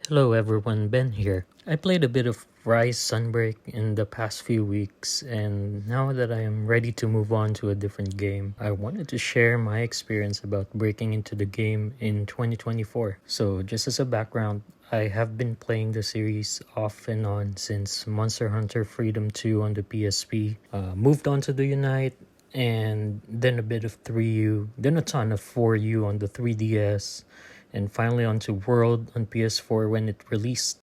Hello everyone, Ben here. I played a bit of Rise Sunbreak in the past few weeks, and now that I am ready to move on to a different game, I wanted to share my experience about breaking into the game in 2024. So just as a background, I have been playing the series off and on since Monster Hunter Freedom 2 on the PSP, moved on to the Unite, and then a bit of 3U, then a ton of 4U on the 3DS, and finally onto World on PS4 when it released.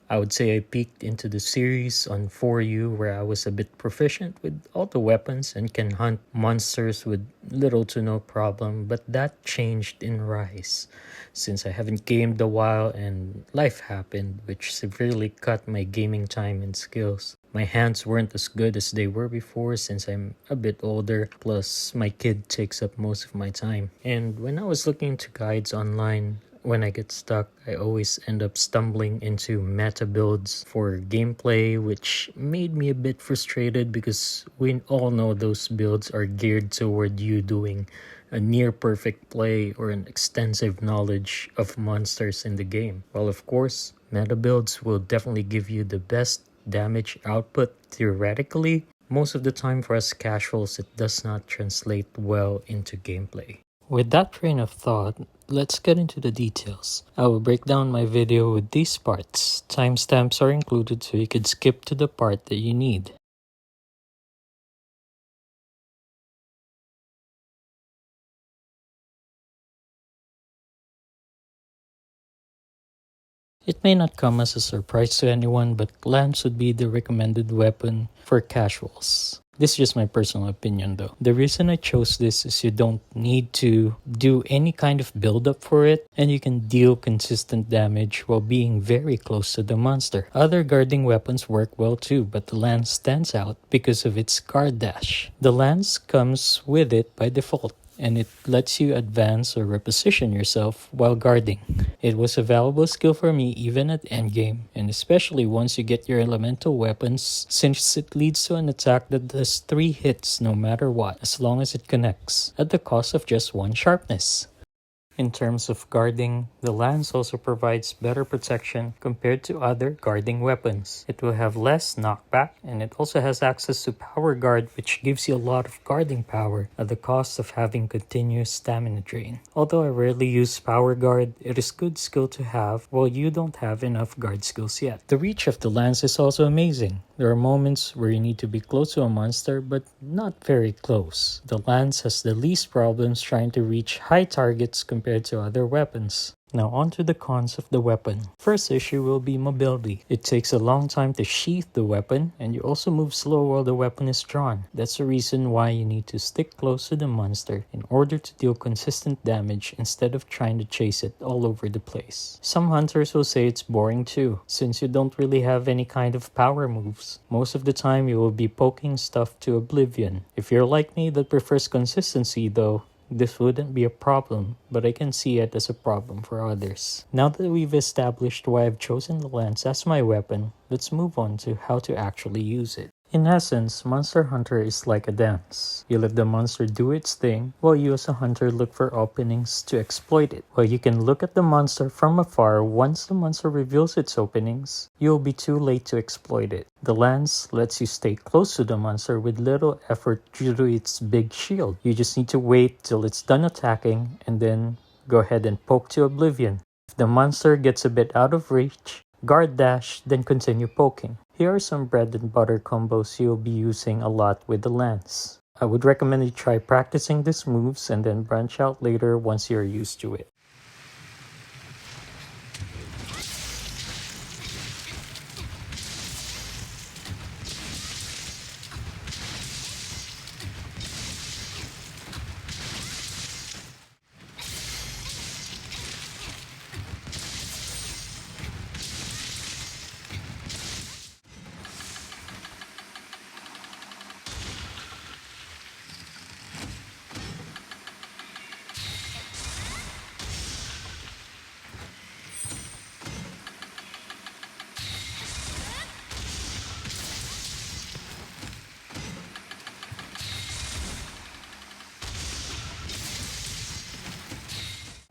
I would say I peeked into the series on 4U where I was a bit proficient with all the weapons and can hunt monsters with little to no problem, but that changed in Rise since I haven't gamed a while and life happened, which severely cut my gaming time and skills. My hands weren't as good as they were before since I'm a bit older, plus my kid takes up most of my time. And when I was looking into guides online, when I get stuck, I always end up stumbling into meta builds for gameplay, which made me a bit frustrated because we all know those builds are geared toward you doing a near perfect play or an extensive knowledge of monsters in the game. Well, of course, meta builds will definitely give you the best damage output theoretically. Most of the time for us casuals, it does not translate well into gameplay. With that train of thought, let's get into the details. I will break down my video with these parts. Timestamps are included so you can skip to the part that you need. It may not come as a surprise to anyone, but lance would be the recommended weapon for casuals. This is just my personal opinion though. The reason I chose this is you don't need to do any kind of build up for it, and you can deal consistent damage while being very close to the monster. Other guarding weapons work well too, but the lance stands out because of its guard dash. The lance comes with it by default, and it lets you advance or reposition yourself while guarding. It was a valuable skill for me even at endgame, and especially once you get your elemental weapons, since it leads to an attack that does 3 hits no matter what, as long as it connects, at the cost of just 1 sharpness. In terms of guarding, the lance also provides better protection compared to other guarding weapons. It will have less knockback, and it also has access to power guard, which gives you a lot of guarding power at the cost of having continuous stamina drain. Although I rarely use power guard, it is good skill to have while you don't have enough guard skills yet. The reach of the lance is also amazing. There are moments where you need to be close to a monster, but not very close. The lance has the least problems trying to reach high targets compared to other weapons. Now on to the cons of the weapon. First issue will be mobility. It takes a long time to sheath the weapon, and you also move slow while the weapon is drawn. That's the reason why you need to stick close to the monster in order to deal consistent damage instead of trying to chase it all over the place. Some hunters will say it's boring too, since you don't really have any kind of power moves. Most of the time you will be poking stuff to oblivion. If you're like me that prefers consistency though, this wouldn't be a problem, but I can see it as a problem for others. Now that we've established why I've chosen the lance as my weapon, let's move on to how to actually use it. In essence, Monster Hunter is like a dance. You let the monster do its thing, while you as a hunter look for openings to exploit it. While you can look at the monster from afar, once the monster reveals its openings, you'll be too late to exploit it. The lance lets you stay close to the monster with little effort due to its big shield. You just need to wait till it's done attacking, and then go ahead and poke to oblivion. If the monster gets a bit out of reach, guard dash, then continue poking. Here are some bread and butter combos you'll be using a lot with the lance. I would recommend you try practicing these moves and then branch out later once you're used to it.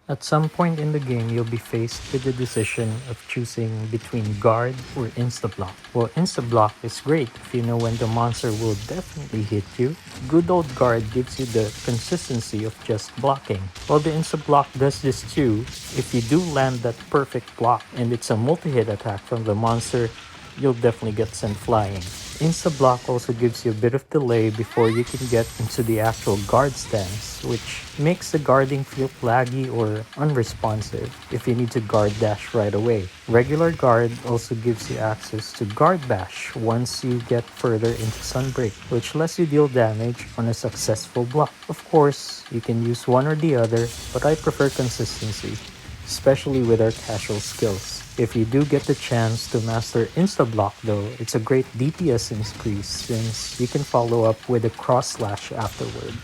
At some point in the game, you'll be faced with the decision of choosing between guard or Insta-Block. Well, Insta-Block is great if you know when the monster will definitely hit you. Good old guard gives you the consistency of just blocking. While the Insta-Block does this too, if you do land that perfect block and it's a multi-hit attack from the monster, you'll definitely get sent flying. Insta-Block also gives you a bit of delay before you can get into the actual guard stance, which makes the guarding feel laggy or unresponsive if you need to guard dash right away. Regular guard also gives you access to guard bash once you get further into Sunbreak, which lets you deal damage on a successful block. Of course, you can use one or the other, but I prefer consistency, especially with our casual skills. If you do get the chance to master Insta-Block though, it's a great DPS increase since you can follow up with a cross slash afterward.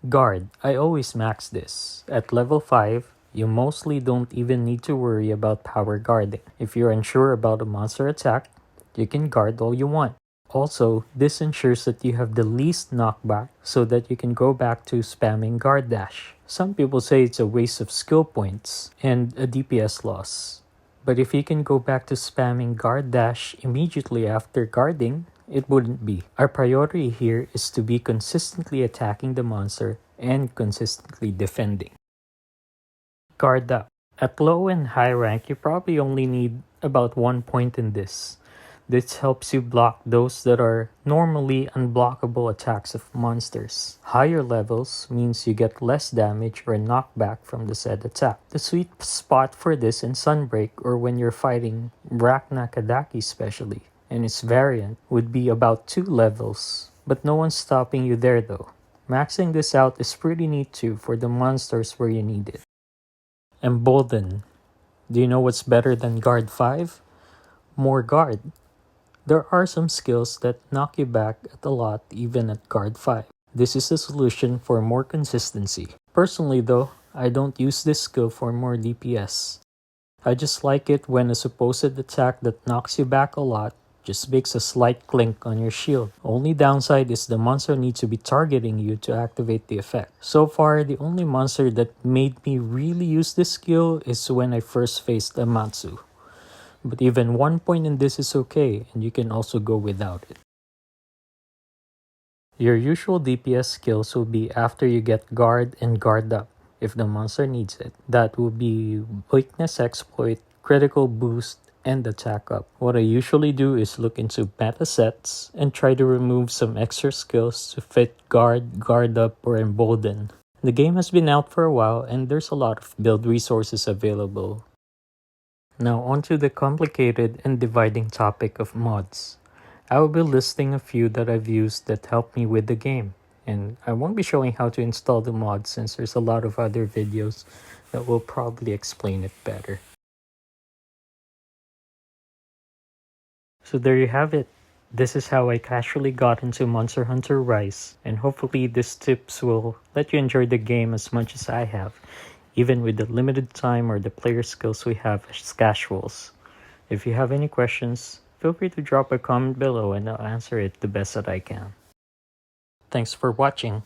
Guard, I always max this. At level 5, you mostly don't even need to worry about power guarding. If you're unsure about a monster attack, you can guard all you want. Also, this ensures that you have the least knockback so that you can go back to spamming guard dash. Some people say it's a waste of skill points and a DPS loss. But if you can go back to spamming guard dash immediately after guarding, it wouldn't be. Our priority here is to be consistently attacking the monster and consistently defending. Guard up. At low and high rank, you probably only need about 1 point in this. This helps you block those that are normally unblockable attacks of monsters. Higher levels means you get less damage or knockback from the said attack. The sweet spot for this in Sunbreak or when you're fighting Raknakadaki especially, and its variant, would be about 2 levels. But no one's stopping you there though. Maxing this out is pretty neat too for the monsters where you need it. Embolden. Do you know what's better than Guard 5? More guard. There are some skills that knock you back at a lot even at Guard 5. This is the solution for more consistency. Personally though, I don't use this skill for more DPS. I just like it when a supposed attack that knocks you back a lot just makes a slight clink on your shield. Only downside is the monster needs to be targeting you to activate the effect. So far, the only monster that made me really use this skill is when I first faced Amatsu. But even 1 point in this is okay, and you can also go without it. Your usual DPS skills will be after you get guard and guard up, if the monster needs it. That will be weakness exploit, critical boost, and attack up. What I usually do is look into meta sets and try to remove some extra skills to fit guard, guard up, or embolden. The game has been out for a while and there's a lot of build resources available. Now onto the complicated and dividing topic of mods. I will be listing a few that I've used that help me with the game, and I won't be showing how to install the mods since there's a lot of other videos that will probably explain it better. So there you have it. This is how I casually got into Monster Hunter Rise, and hopefully these tips will let you enjoy the game as much as I have, even with the limited time or the player skills we have as casuals. If you have any questions, feel free to drop a comment below and I'll answer it the best that I can. Thanks for watching.